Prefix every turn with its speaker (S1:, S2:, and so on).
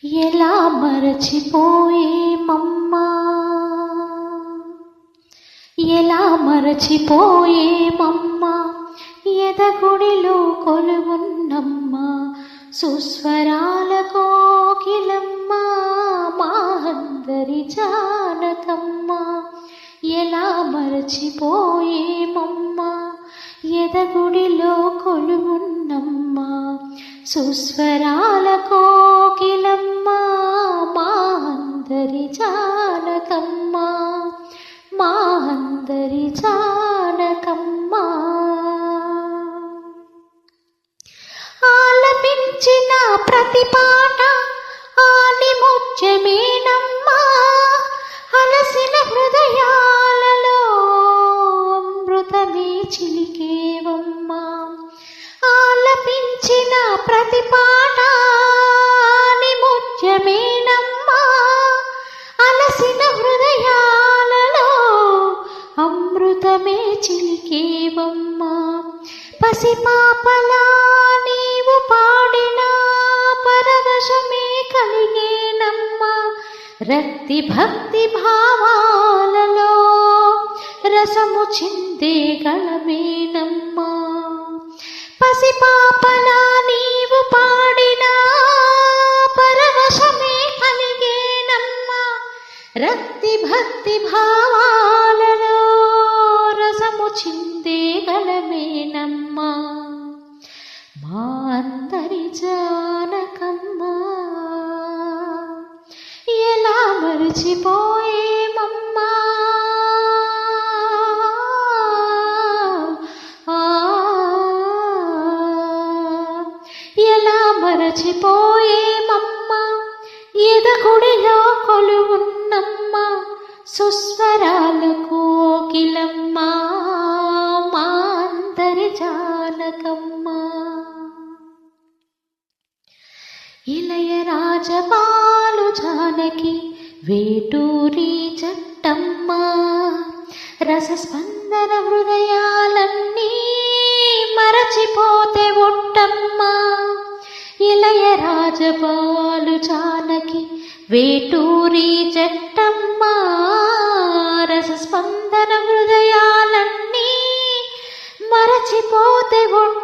S1: ఎలా మరచిపోయేమమ్మా, ఎలా మరచిపోయేమమ్మా, ఎదగుడిలో కొలువున్నమ్మా సుస్వరాల కోకిలమ్మ మా అందరి జానకమ్మ. ఎలా మరచిపోయేమమ్మా, ఎదగుడిలో కొలువున్నమ్మా సుస్వరాల కోకిలమ్మ మా అందరి జానకమ్మ, మా అందరి జానకమ్మ. ఆలపించిన ప్రతి పాట ఆణిముత్యమేనమ్మా, అలసిన హృదయాలలో అమృతమే చిలికేవమ్మా. ఆలపించిన ప్రతి పాట ఆణిముత్యమేనమ్మా, అలసిన హృదయాలలో అమృతమే చిలికేవమ్మా. పసిపాపలా నీవు పాడిన పరవశమే కలిగేనమ్మా, రక్తి భక్తి భావాలలో రసము చిందే గళమేనమ్మా. పసిపాపలా నీవు పాడిన పరవశమే కలిగేనమ్మా, రక్తి భక్తి భావాలలో రసము చిందే గళమేనమ్మా మా అందరి జానకమ్మ. ఎలా మరచిపోయేమమ్మా, ఎలా మరచిపోయేమమ్మా, ఎదగుడిలో కొలువున్నమ్మా సుస్వరాల కోకిలమ్మ మా అందరి జానకమ్మ. ఇళయరాజబాలు జానకి వేటూరి జట్టమ్మ, రసస్పందన హృదయాలన్నీ మరచిపోతే ఒట్టమ్మ. ఇళయరాజబాలు జానకి వేటూరి జట్టమ్మ, రసస్పందన హృదయాలన్నీ మరచిపోతే ఒట్టమ్మ.